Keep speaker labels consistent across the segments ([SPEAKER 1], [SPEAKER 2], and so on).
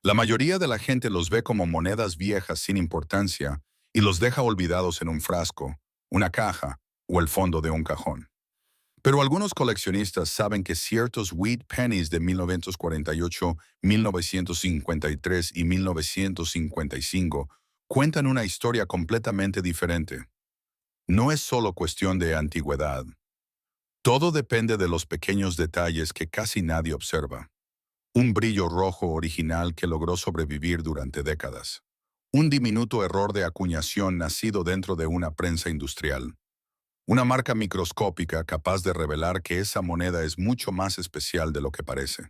[SPEAKER 1] La mayoría de la gente los ve como monedas viejas sin importancia y los deja olvidados en un frasco, una caja o el fondo de un cajón. Pero algunos coleccionistas saben que ciertos wheat pennies de 1948, 1953 y 1955 cuentan una historia completamente diferente. No es solo cuestión de antigüedad. Todo depende de los pequeños detalles que casi nadie observa. Un brillo rojo original que logró sobrevivir durante décadas. Un diminuto error de acuñación nacido dentro de una prensa industrial. Una marca microscópica capaz de revelar que esa moneda es mucho más especial de lo que parece.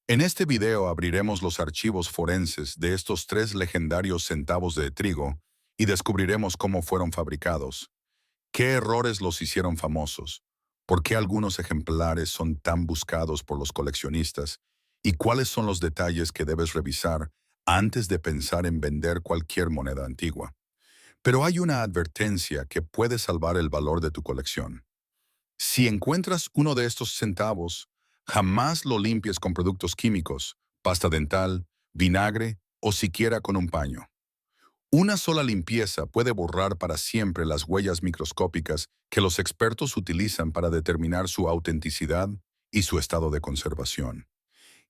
[SPEAKER 1] En este video abriremos los archivos forenses de estos tres legendarios centavos de trigo y descubriremos cómo fueron fabricados, qué errores los hicieron famosos, por qué algunos ejemplares son tan buscados por los coleccionistas y cuáles son los detalles que debes revisar antes de pensar en vender cualquier moneda antigua. Pero hay una advertencia que puede salvar el valor de tu colección. Si encuentras uno de estos centavos, jamás lo limpies con productos químicos, pasta dental, vinagre o siquiera con un paño. Una sola limpieza puede borrar para siempre las huellas microscópicas que los expertos utilizan para determinar su autenticidad y su estado de conservación.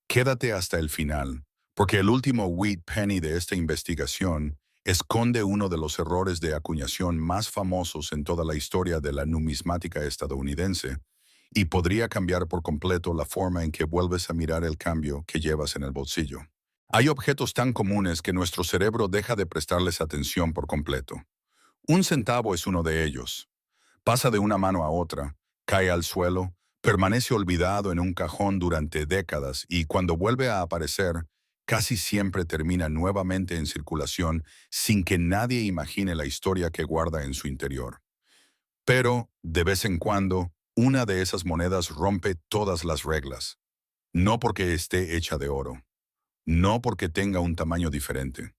[SPEAKER 1] Quédate hasta el final, porque el último wheat penny de esta investigación esconde uno de los errores de acuñación más famosos en toda la historia de la numismática estadounidense y podría cambiar por completo la forma en que vuelves a mirar el cambio que llevas en el bolsillo. Hay objetos tan comunes que nuestro cerebro deja de prestarles atención por completo. Un centavo es uno de ellos. Pasa de una mano a otra, cae al suelo, permanece olvidado en un cajón durante décadas y cuando vuelve a aparecer, casi siempre termina nuevamente en circulación sin que nadie imagine la historia que guarda en su interior. Pero, de vez en cuando, una de esas monedas rompe todas las reglas. No porque esté hecha de oro, no porque tenga un tamaño diferente,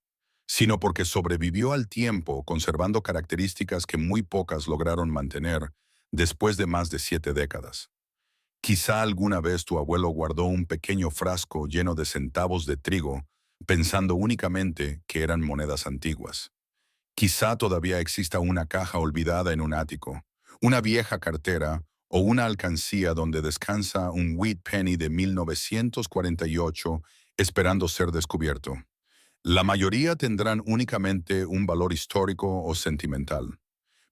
[SPEAKER 1] sino porque sobrevivió al tiempo conservando características que muy pocas lograron mantener después de más de 7 décadas. Quizá alguna vez tu abuelo guardó un pequeño frasco lleno de centavos de trigo, pensando únicamente que eran monedas antiguas. Quizá todavía exista una caja olvidada en un ático, una vieja cartera o una alcancía donde descansa un wheat penny de 1948 esperando ser descubierto. La mayoría tendrán únicamente un valor histórico o sentimental,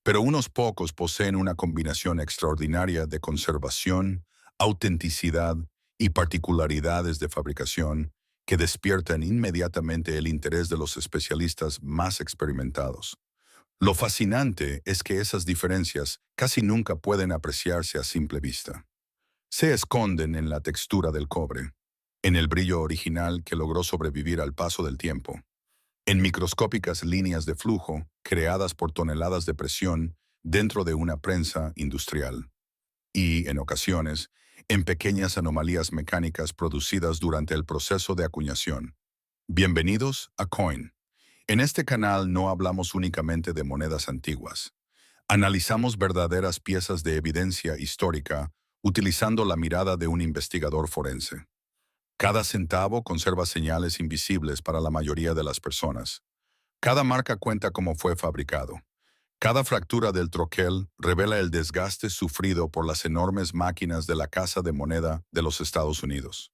[SPEAKER 1] pero unos pocos poseen una combinación extraordinaria de conservación, autenticidad y particularidades de fabricación que despiertan inmediatamente el interés de los especialistas más experimentados. Lo fascinante es que esas diferencias casi nunca pueden apreciarse a simple vista. Se esconden en la textura del cobre, en el brillo original que logró sobrevivir al paso del tiempo, en microscópicas líneas de flujo creadas por toneladas de presión dentro de una prensa industrial, y, en ocasiones, en pequeñas anomalías mecánicas producidas durante el proceso de acuñación. Bienvenidos a Coin. En este canal no hablamos únicamente de monedas antiguas. Analizamos verdaderas piezas de evidencia histórica utilizando la mirada de un investigador forense. Cada centavo conserva señales invisibles para la mayoría de las personas. Cada marca cuenta cómo fue fabricado. Cada fractura del troquel revela el desgaste sufrido por las enormes máquinas de la Casa de Moneda de los Estados Unidos.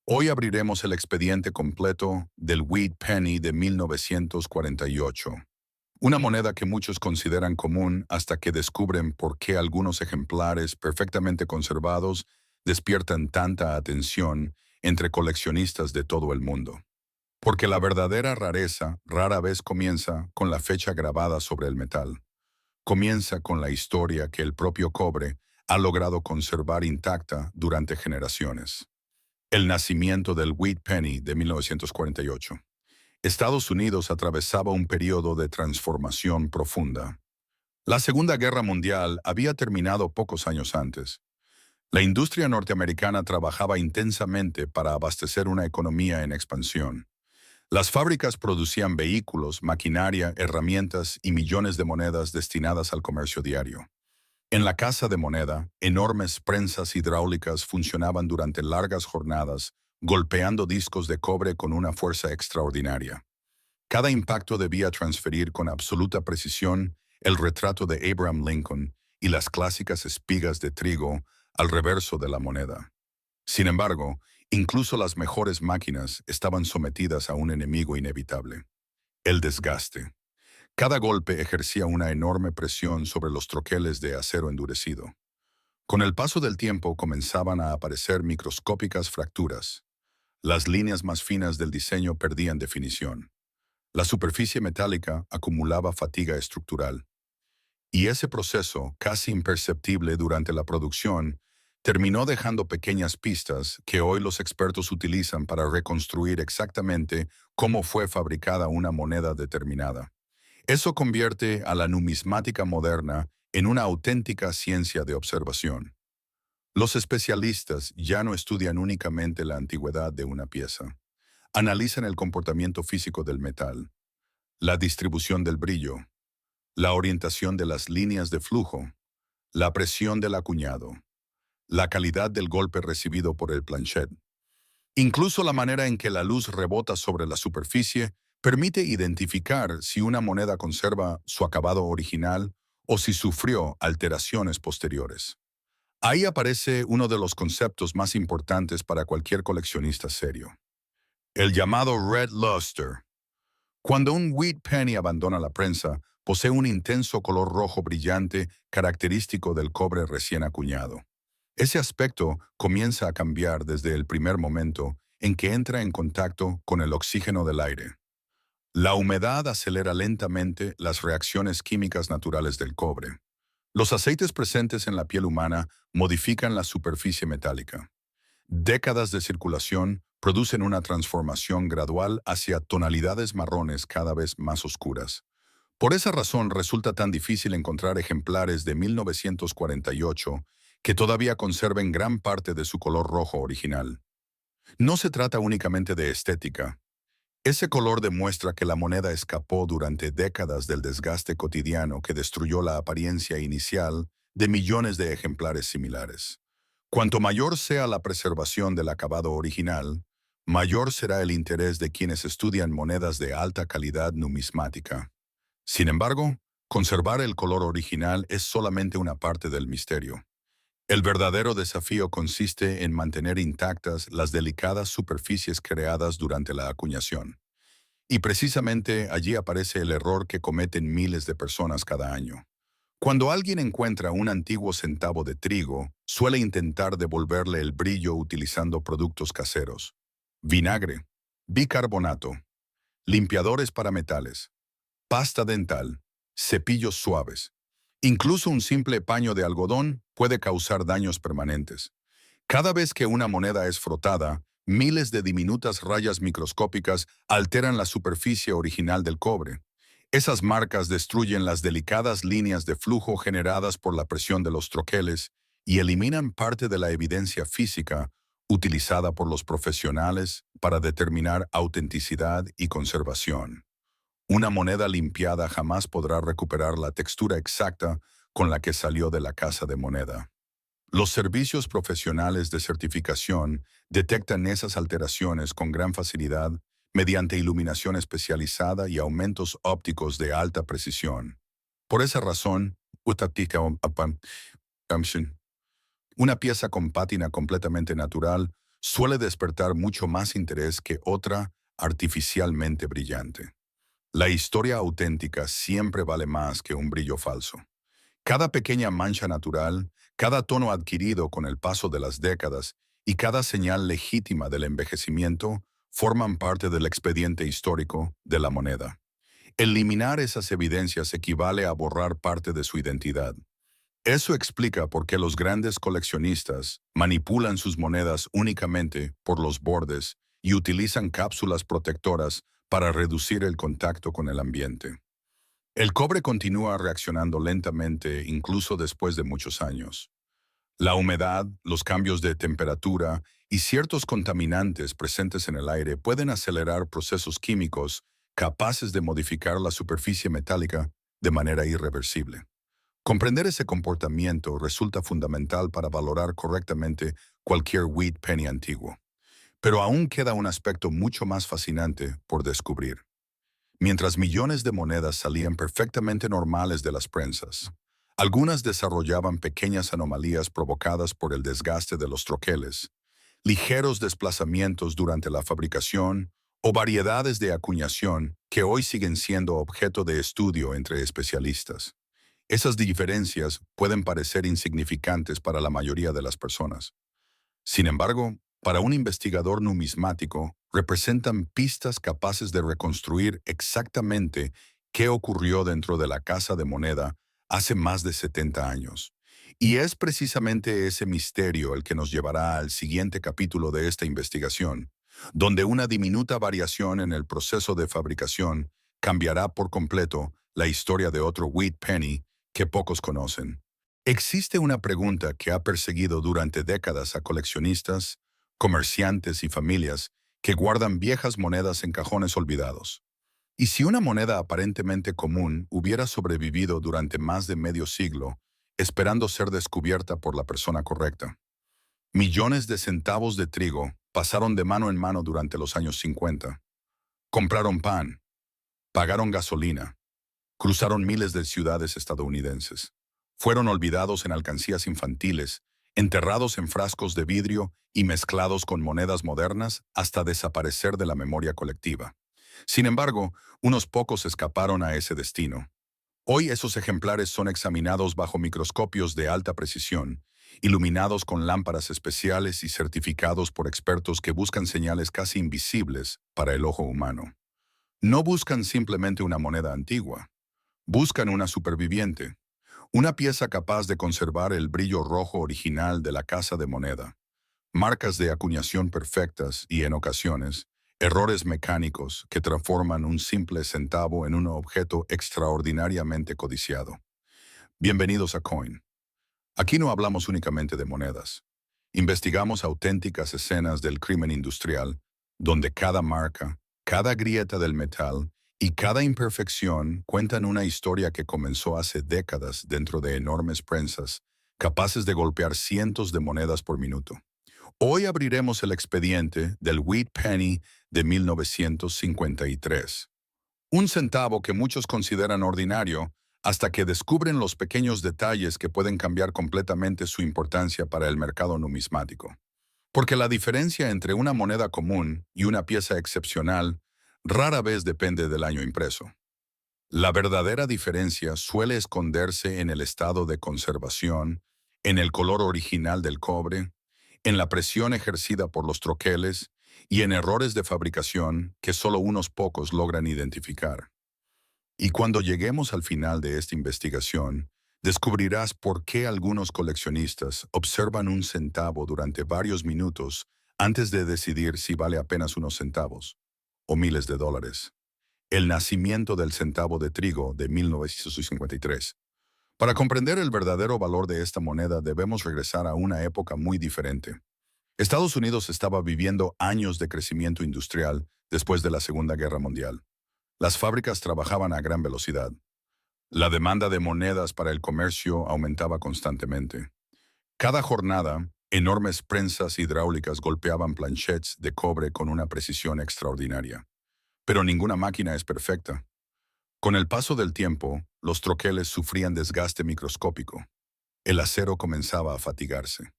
[SPEAKER 1] Hoy abriremos el expediente completo del wheat penny de 1948, una moneda que muchos consideran común hasta que descubren por qué algunos ejemplares perfectamente conservados despiertan tanta atención entre coleccionistas de todo el mundo. Porque la verdadera rareza rara vez comienza con la fecha grabada sobre el metal. Comienza con la historia que el propio cobre ha logrado conservar intacta durante generaciones. El nacimiento del wheat penny de 1948. Estados Unidos atravesaba un periodo de transformación profunda. La Segunda Guerra Mundial había terminado pocos años antes. La industria norteamericana trabajaba intensamente para abastecer una economía en expansión. Las fábricas producían vehículos, maquinaria, herramientas y millones de monedas destinadas al comercio diario. En la Casa de Moneda, enormes prensas hidráulicas funcionaban durante largas jornadas, golpeando discos de cobre con una fuerza extraordinaria. Cada impacto debía transferir con absoluta precisión el retrato de Abraham Lincoln y las clásicas espigas de trigo al reverso de la moneda. Sin embargo, incluso las mejores máquinas estaban sometidas a un enemigo inevitable: el desgaste. Cada golpe ejercía una enorme presión sobre los troqueles de acero endurecido. Con el paso del tiempo comenzaban a aparecer microscópicas fracturas. Las líneas más finas del diseño perdían definición. La superficie metálica acumulaba fatiga estructural. Y ese proceso, casi imperceptible durante la producción, terminó dejando pequeñas pistas que hoy los expertos utilizan para reconstruir exactamente cómo fue fabricada una moneda determinada. Eso convierte a la numismática moderna en una auténtica ciencia de observación. Los especialistas ya no estudian únicamente la antigüedad de una pieza. Analizan el comportamiento físico del metal, la distribución del brillo, la orientación de las líneas de flujo, la presión del acuñado, la calidad del golpe recibido por el planchet. Incluso la manera en que la luz rebota sobre la superficie permite identificar si una moneda conserva su acabado original o si sufrió alteraciones posteriores. Ahí aparece uno de los conceptos más importantes para cualquier coleccionista serio: el llamado red luster. Cuando un wheat penny abandona la prensa, posee un intenso color rojo brillante característico del cobre recién acuñado. Ese aspecto comienza a cambiar desde el primer momento en que entra en contacto con el oxígeno del aire. La humedad acelera lentamente las reacciones químicas naturales del cobre. Los aceites presentes en la piel humana modifican la superficie metálica. Décadas de circulación producen una transformación gradual hacia tonalidades marrones cada vez más oscuras. Por esa razón resulta tan difícil encontrar ejemplares de 1948 que todavía conserven gran parte de su color rojo original. No se trata únicamente de estética. Ese color demuestra que la moneda escapó durante décadas del desgaste cotidiano que destruyó la apariencia inicial de millones de ejemplares similares. Cuanto mayor sea la preservación del acabado original, mayor será el interés de quienes estudian monedas de alta calidad numismática. Sin embargo, conservar el color original es solamente una parte del misterio. El verdadero desafío consiste en mantener intactas las delicadas superficies creadas durante la acuñación. Y precisamente allí aparece el error que cometen miles de personas cada año. Cuando alguien encuentra un antiguo centavo de trigo, suele intentar devolverle el brillo utilizando productos caseros: vinagre, bicarbonato, limpiadores para metales, pasta dental, cepillos suaves. Incluso un simple paño de algodón puede causar daños permanentes. Cada vez que una moneda es frotada, miles de diminutas rayas microscópicas alteran la superficie original del cobre. Esas marcas destruyen las delicadas líneas de flujo generadas por la presión de los troqueles y eliminan parte de la evidencia física utilizada por los profesionales para determinar autenticidad y conservación. Una moneda limpiada jamás podrá recuperar la textura exacta con la que salió de la casa de moneda. Los servicios profesionales de certificación detectan esas alteraciones con gran facilidad mediante iluminación especializada y aumentos ópticos de alta precisión. Por esa razón, una pieza con pátina completamente natural suele despertar mucho más interés que otra artificialmente brillante. La historia auténtica siempre vale más que un brillo falso. Cada pequeña mancha natural, cada tono adquirido con el paso de las décadas y cada señal legítima del envejecimiento forman parte del expediente histórico de la moneda. Eliminar esas evidencias equivale a borrar parte de su identidad. Eso explica por qué los grandes coleccionistas manipulan sus monedas únicamente por los bordes y utilizan cápsulas protectoras para reducir el contacto con el ambiente. El cobre continúa reaccionando lentamente incluso después de muchos años. La humedad, los cambios de temperatura y ciertos contaminantes presentes en el aire pueden acelerar procesos químicos capaces de modificar la superficie metálica de manera irreversible. Comprender ese comportamiento resulta fundamental para valorar correctamente cualquier wheat penny antiguo. Pero aún queda un aspecto mucho más fascinante por descubrir. Mientras millones de monedas salían perfectamente normales de las prensas, algunas desarrollaban pequeñas anomalías provocadas por el desgaste de los troqueles, ligeros desplazamientos durante la fabricación o variedades de acuñación que hoy siguen siendo objeto de estudio entre especialistas. Esas diferencias pueden parecer insignificantes para la mayoría de las personas. Sin embargo, para un investigador numismático, representan pistas capaces de reconstruir exactamente qué ocurrió dentro de la casa de moneda hace más de 70 años. Y es precisamente ese misterio el que nos llevará al siguiente capítulo de esta investigación, donde una diminuta variación en el proceso de fabricación cambiará por completo la historia de otro Wheat Penny que pocos conocen. Existe una pregunta que ha perseguido durante décadas a coleccionistas, comerciantes y familias que guardan viejas monedas en cajones olvidados. ¿Y si una moneda aparentemente común hubiera sobrevivido durante más de medio siglo, esperando ser descubierta por la persona correcta? Millones de centavos de trigo pasaron de mano en mano durante los años 50. Compraron pan, pagaron gasolina, cruzaron miles de ciudades estadounidenses. Fueron olvidados en alcancías infantiles, enterrados en frascos de vidrio y mezclados con monedas modernas hasta desaparecer de la memoria colectiva. Sin embargo, unos pocos escaparon a ese destino. Hoy esos ejemplares son examinados bajo microscopios de alta precisión, iluminados con lámparas especiales y certificados por expertos que buscan señales casi invisibles para el ojo humano. No buscan simplemente una moneda antigua. Buscan una superviviente, una pieza capaz de conservar el brillo rojo original de la casa de moneda, marcas de acuñación perfectas y, en ocasiones, errores mecánicos que transforman un simple centavo en un objeto extraordinariamente codiciado. Bienvenidos a Coin. Aquí no hablamos únicamente de monedas. Investigamos auténticas escenas del crimen industrial, donde cada marca, cada grieta del metal y cada imperfección cuentan una historia que comenzó hace décadas dentro de enormes prensas, capaces de golpear cientos de monedas por minuto. Hoy abriremos el expediente del Wheat Penny de 1953. Un centavo que muchos consideran ordinario hasta que descubren los pequeños detalles que pueden cambiar completamente su importancia para el mercado numismático. Porque la diferencia entre una moneda común y una pieza excepcional rara vez depende del año impreso. La verdadera diferencia suele esconderse en el estado de conservación, en el color original del cobre, en la presión ejercida por los troqueles y en errores de fabricación que solo unos pocos logran identificar. Y cuando lleguemos al final de esta investigación, descubrirás por qué algunos coleccionistas observan un centavo durante varios minutos antes de decidir si vale apenas unos centavos o miles de dólares. El nacimiento del centavo de trigo de 1953. Para comprender el verdadero valor de esta moneda debemos regresar a una época muy diferente. Estados Unidos estaba viviendo años de crecimiento industrial después de la Segunda Guerra Mundial. Las fábricas trabajaban a gran velocidad. La demanda de monedas para el comercio aumentaba constantemente. Cada jornada, enormes prensas hidráulicas golpeaban planchettes de cobre con una precisión extraordinaria. Pero ninguna máquina es perfecta. Con el paso del tiempo, los troqueles sufrían desgaste microscópico. El acero comenzaba a fatigarse.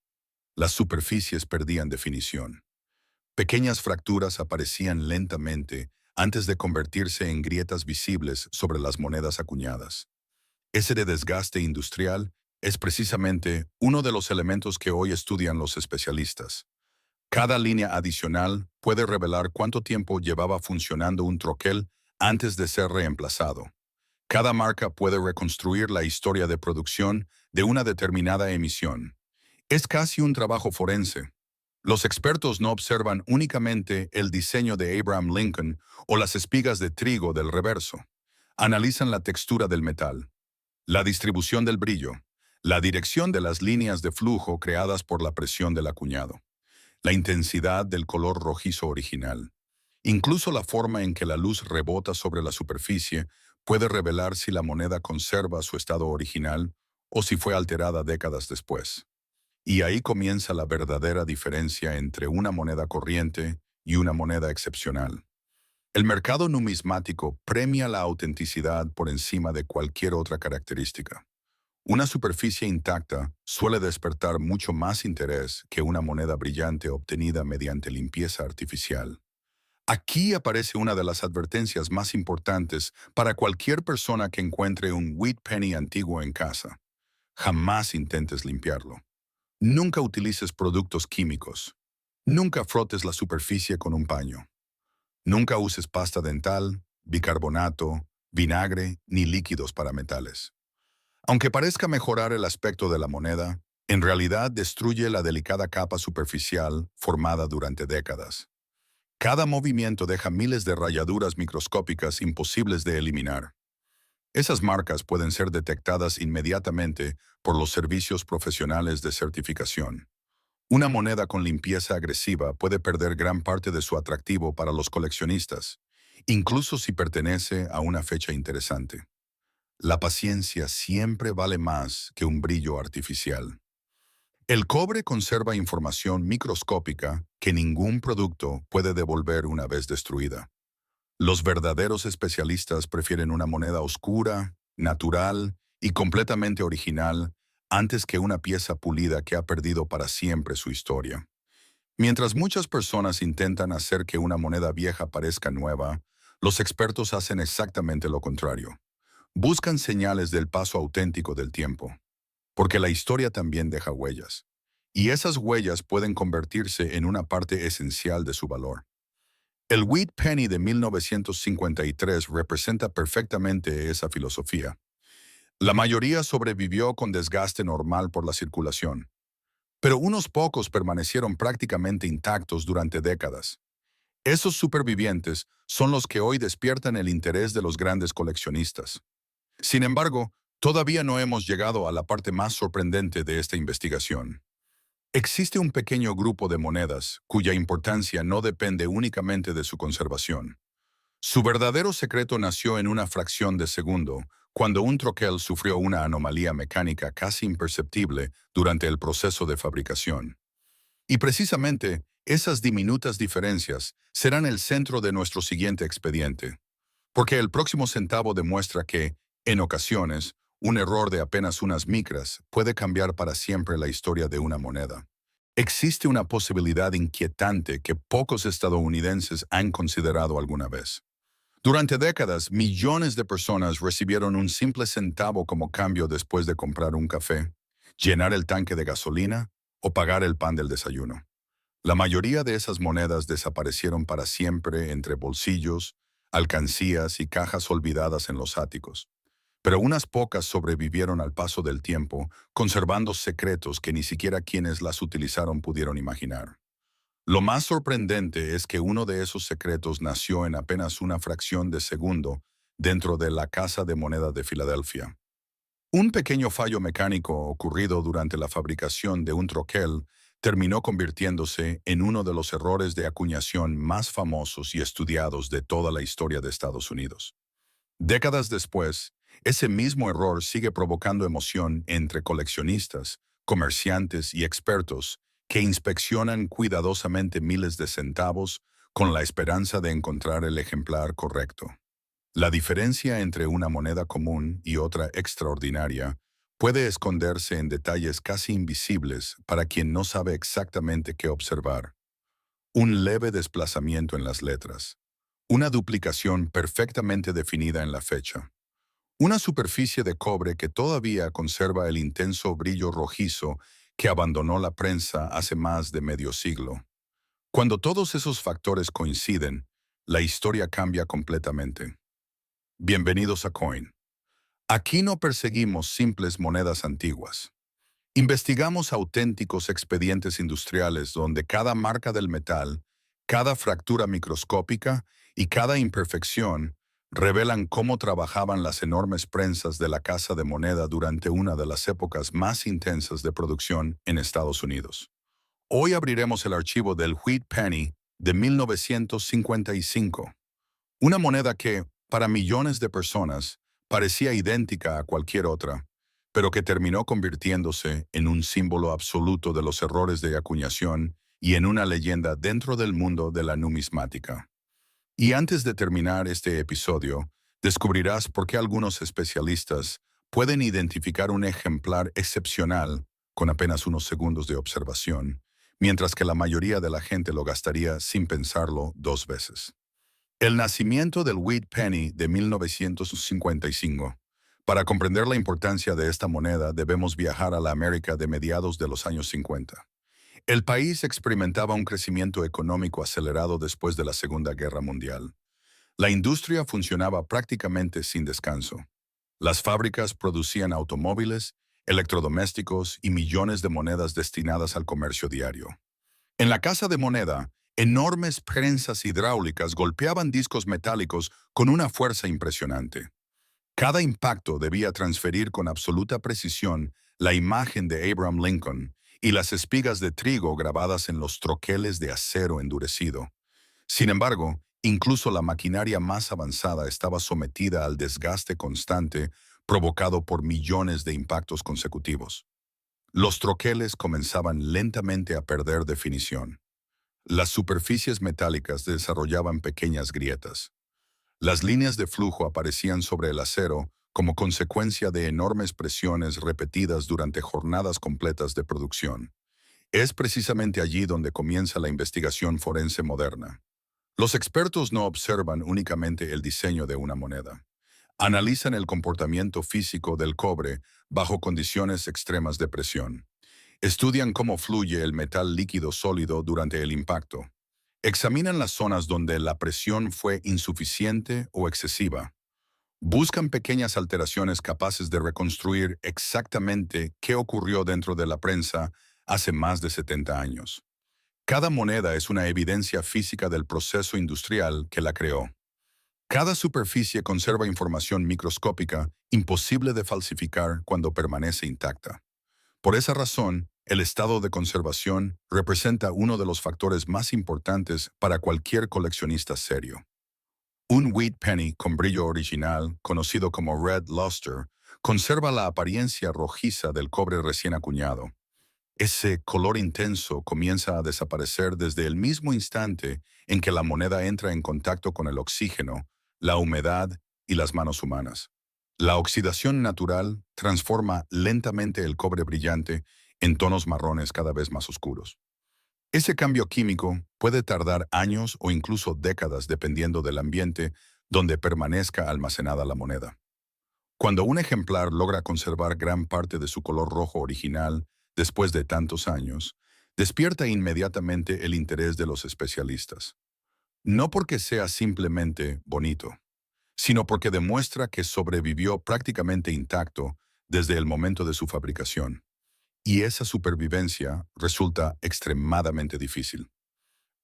[SPEAKER 1] Las superficies perdían definición. Pequeñas fracturas aparecían lentamente antes de convertirse en grietas visibles sobre las monedas acuñadas. Ese de desgaste industrial es precisamente uno de los elementos que hoy estudian los especialistas. Cada línea adicional puede revelar cuánto tiempo llevaba funcionando un troquel antes de ser reemplazado. Cada marca puede reconstruir la historia de producción de una determinada emisión. Es casi un trabajo forense. Los expertos no observan únicamente el diseño de Abraham Lincoln o las espigas de trigo del reverso. Analizan la textura del metal, la distribución del brillo, la dirección de las líneas de flujo creadas por la presión del acuñado, la intensidad del color rojizo original. Incluso la forma en que la luz rebota sobre la superficie puede revelar si la moneda conserva su estado original o si fue alterada décadas después. Y ahí comienza la verdadera diferencia entre una moneda corriente y una moneda excepcional. El mercado numismático premia la autenticidad por encima de cualquier otra característica. Una superficie intacta suele despertar mucho más interés que una moneda brillante obtenida mediante limpieza artificial. Aquí aparece una de las advertencias más importantes para cualquier persona que encuentre un wheat penny antiguo en casa. Jamás intentes limpiarlo. Nunca utilices productos químicos. Nunca frotes la superficie con un paño. Nunca uses pasta dental, bicarbonato, vinagre ni líquidos para metales. Aunque parezca mejorar el aspecto de la moneda, en realidad destruye la delicada capa superficial formada durante décadas. Cada movimiento deja miles de rayaduras microscópicas imposibles de eliminar. Esas marcas pueden ser detectadas inmediatamente por los servicios profesionales de certificación. Una moneda con limpieza agresiva puede perder gran parte de su atractivo para los coleccionistas, incluso si pertenece a una fecha interesante. La paciencia siempre vale más que un brillo artificial. El cobre conserva información microscópica que ningún producto puede devolver una vez destruida. Los verdaderos especialistas prefieren una moneda oscura, natural y completamente original antes que una pieza pulida que ha perdido para siempre su historia. Mientras muchas personas intentan hacer que una moneda vieja parezca nueva, los expertos hacen exactamente lo contrario. Buscan señales del paso auténtico del tiempo, porque la historia también deja huellas, y esas huellas pueden convertirse en una parte esencial de su valor. El Wheat Penny de 1953 representa perfectamente esa filosofía. La mayoría sobrevivió con desgaste normal por la circulación, pero unos pocos permanecieron prácticamente intactos durante décadas. Esos supervivientes son los que hoy despiertan el interés de los grandes coleccionistas. Sin embargo, todavía no hemos llegado a la parte más sorprendente de esta investigación. Existe un pequeño grupo de monedas cuya importancia no depende únicamente de su conservación. Su verdadero secreto nació en una fracción de segundo, cuando un troquel sufrió una anomalía mecánica casi imperceptible durante el proceso de fabricación. Y precisamente, esas diminutas diferencias serán el centro de nuestro siguiente expediente. Porque el próximo centavo demuestra que, en ocasiones, un error de apenas unas micras puede cambiar para siempre la historia de una moneda. Existe una posibilidad inquietante que pocos estadounidenses han considerado alguna vez. Durante décadas, millones de personas recibieron un simple centavo como cambio después de comprar un café, llenar el tanque de gasolina o pagar el pan del desayuno. La mayoría de esas monedas desaparecieron para siempre entre bolsillos, alcancías y cajas olvidadas en los áticos. Pero unas pocas sobrevivieron al paso del tiempo, conservando secretos que ni siquiera quienes las utilizaron pudieron imaginar. Lo más sorprendente es que uno de esos secretos nació en apenas una fracción de segundo dentro de la Casa de Moneda de Filadelfia. Un pequeño fallo mecánico ocurrido durante la fabricación de un troquel terminó convirtiéndose en uno de los errores de acuñación más famosos y estudiados de toda la historia de Estados Unidos. Décadas después, ese mismo error sigue provocando emoción entre coleccionistas, comerciantes y expertos que inspeccionan cuidadosamente miles de centavos con la esperanza de encontrar el ejemplar correcto. La diferencia entre una moneda común y otra extraordinaria puede esconderse en detalles casi invisibles para quien no sabe exactamente qué observar. Un leve desplazamiento en las letras. Una duplicación perfectamente definida en la fecha. Una superficie de cobre que todavía conserva el intenso brillo rojizo que abandonó la prensa hace más de medio siglo. Cuando todos esos factores coinciden, la historia cambia completamente. Bienvenidos a Coin. Aquí no perseguimos simples monedas antiguas. Investigamos auténticos expedientes industriales donde cada marca del metal, cada fractura microscópica y cada imperfección revelan cómo trabajaban las enormes prensas de la Casa de Moneda durante una de las épocas más intensas de producción en Estados Unidos. Hoy abriremos el archivo del Wheat Penny de 1955, una moneda que, para millones de personas, parecía idéntica a cualquier otra, pero que terminó convirtiéndose en un símbolo absoluto de los errores de acuñación y en una leyenda dentro del mundo de la numismática. Y antes de terminar este episodio, descubrirás por qué algunos especialistas pueden identificar un ejemplar excepcional con apenas unos segundos de observación, mientras que la mayoría de la gente lo gastaría sin pensarlo dos veces. El nacimiento del Wheat Penny de 1955. Para comprender la importancia de esta moneda debemos viajar a la América de mediados de los años 50. El país experimentaba un crecimiento económico acelerado después de la Segunda Guerra Mundial. La industria funcionaba prácticamente sin descanso. Las fábricas producían automóviles, electrodomésticos y millones de monedas destinadas al comercio diario. En la casa de moneda, enormes prensas hidráulicas golpeaban discos metálicos con una fuerza impresionante. Cada impacto debía transferir con absoluta precisión la imagen de Abraham Lincoln y las espigas de trigo grabadas en los troqueles de acero endurecido. Sin embargo, incluso la maquinaria más avanzada estaba sometida al desgaste constante provocado por millones de impactos consecutivos. Los troqueles comenzaban lentamente a perder definición. Las superficies metálicas desarrollaban pequeñas grietas. Las líneas de flujo aparecían sobre el acero como consecuencia de enormes presiones repetidas durante jornadas completas de producción. Es precisamente allí donde comienza la investigación forense moderna. Los expertos no observan únicamente el diseño de una moneda. Analizan el comportamiento físico del cobre bajo condiciones extremas de presión. Estudian cómo fluye el metal líquido sólido durante el impacto. Examinan las zonas donde la presión fue insuficiente o excesiva. Buscan pequeñas alteraciones capaces de reconstruir exactamente qué ocurrió dentro de la prensa hace más de 70 años. Cada moneda es una evidencia física del proceso industrial que la creó. Cada superficie conserva información microscópica imposible de falsificar cuando permanece intacta. Por esa razón, el estado de conservación representa uno de los factores más importantes para cualquier coleccionista serio. Un wheat penny con brillo original, conocido como red luster, conserva la apariencia rojiza del cobre recién acuñado. Ese color intenso comienza a desaparecer desde el mismo instante en que la moneda entra en contacto con el oxígeno, la humedad y las manos humanas. La oxidación natural transforma lentamente el cobre brillante en tonos marrones cada vez más oscuros. Ese cambio químico puede tardar años o incluso décadas dependiendo del ambiente donde permanezca almacenada la moneda. Cuando un ejemplar logra conservar gran parte de su color rojo original después de tantos años, despierta inmediatamente el interés de los especialistas. No porque sea simplemente bonito, sino porque demuestra que sobrevivió prácticamente intacto desde el momento de su fabricación. Y esa supervivencia resulta extremadamente difícil.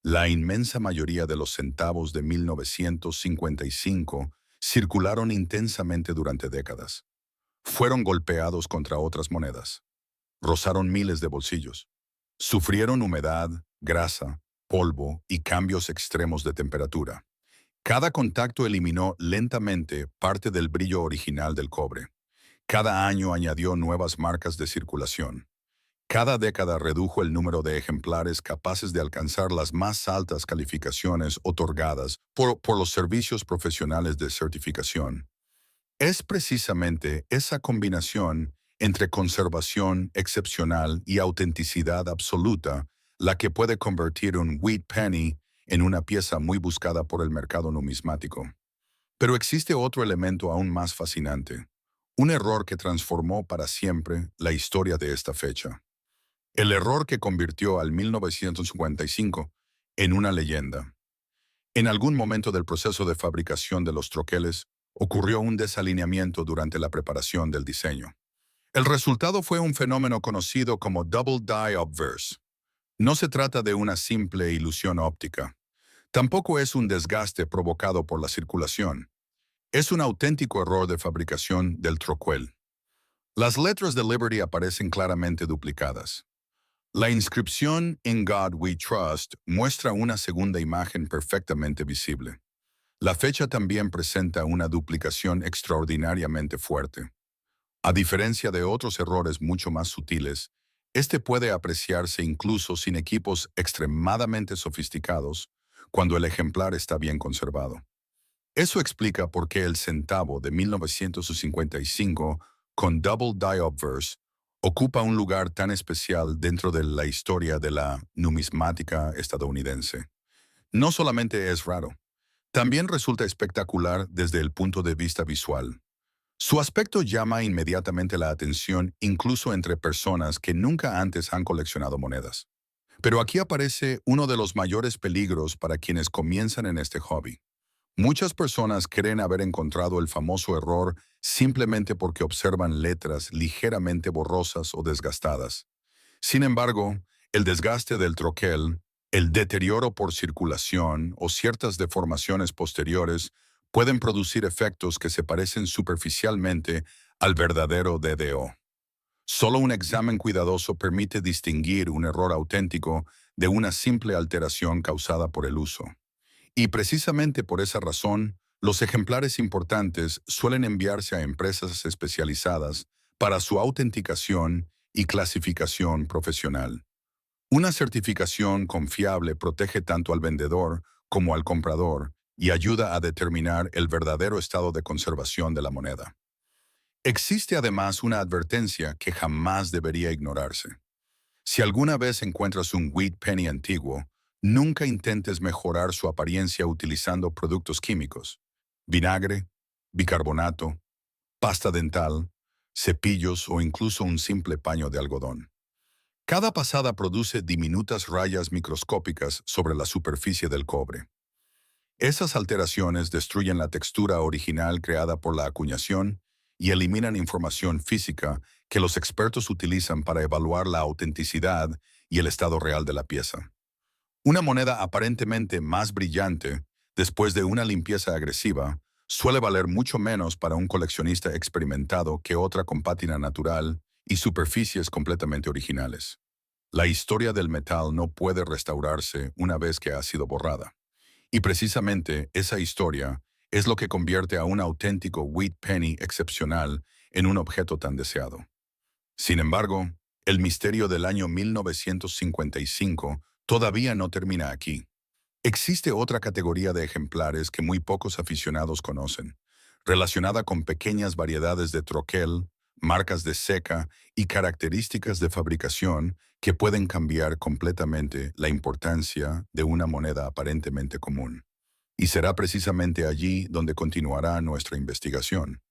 [SPEAKER 1] La inmensa mayoría de los centavos de 1955 circularon intensamente durante décadas. Fueron golpeados contra otras monedas. Rozaron miles de bolsillos. Sufrieron humedad, grasa, polvo y cambios extremos de temperatura. Cada contacto eliminó lentamente parte del brillo original del cobre. Cada año añadió nuevas marcas de circulación. Cada década redujo el número de ejemplares capaces de alcanzar las más altas calificaciones otorgadas por los servicios profesionales de certificación. Es precisamente esa combinación entre conservación excepcional y autenticidad absoluta la que puede convertir un wheat penny en una pieza muy buscada por el mercado numismático. Pero existe otro elemento aún más fascinante, un error que transformó para siempre la historia de esta fecha. El error que convirtió al 1955 en una leyenda. En algún momento del proceso de fabricación de los troqueles, ocurrió un desalineamiento durante la preparación del diseño. El resultado fue un fenómeno conocido como double die obverse. No se trata de una simple ilusión óptica. Tampoco es un desgaste provocado por la circulación. Es un auténtico error de fabricación del troquel. Las letras de Liberty aparecen claramente duplicadas. La inscripción In God We Trust muestra una segunda imagen perfectamente visible. La fecha también presenta una duplicación extraordinariamente fuerte. A diferencia de otros errores mucho más sutiles, este puede apreciarse incluso sin equipos extremadamente sofisticados cuando el ejemplar está bien conservado. Eso explica por qué el centavo de 1955 con Double Die Obverse ocupa un lugar tan especial dentro de la historia de la numismática estadounidense. No solamente es raro, también resulta espectacular desde el punto de vista visual. Su aspecto llama inmediatamente la atención incluso entre personas que nunca antes han coleccionado monedas. Pero aquí aparece uno de los mayores peligros para quienes comienzan en este hobby. Muchas personas creen haber encontrado el famoso error simplemente porque observan letras ligeramente borrosas o desgastadas. Sin embargo, el desgaste del troquel, el deterioro por circulación o ciertas deformaciones posteriores pueden producir efectos que se parecen superficialmente al verdadero DDO. Solo un examen cuidadoso permite distinguir un error auténtico de una simple alteración causada por el uso. Y precisamente por esa razón, los ejemplares importantes suelen enviarse a empresas especializadas para su autenticación y clasificación profesional. Una certificación confiable protege tanto al vendedor como al comprador y ayuda a determinar el verdadero estado de conservación de la moneda. Existe además una advertencia que jamás debería ignorarse. Si alguna vez encuentras un wheat penny antiguo, nunca intentes mejorar su apariencia utilizando productos químicos, vinagre, bicarbonato, pasta dental, cepillos o incluso un simple paño de algodón. Cada pasada produce diminutas rayas microscópicas sobre la superficie del cobre. Esas alteraciones destruyen la textura original creada por la acuñación y eliminan información física que los expertos utilizan para evaluar la autenticidad y el estado real de la pieza. Una moneda aparentemente más brillante, después de una limpieza agresiva, suele valer mucho menos para un coleccionista experimentado que otra con pátina natural y superficies completamente originales. La historia del metal no puede restaurarse una vez que ha sido borrada. Y precisamente esa historia es lo que convierte a un auténtico wheat penny excepcional en un objeto tan deseado. Sin embargo, el misterio del año 1955 todavía no termina aquí. Existe otra categoría de ejemplares que muy pocos aficionados conocen, relacionada con pequeñas variedades de troquel, marcas de ceca y características de fabricación que pueden cambiar completamente la importancia de una moneda aparentemente común. Y será precisamente allí donde continuará nuestra investigación.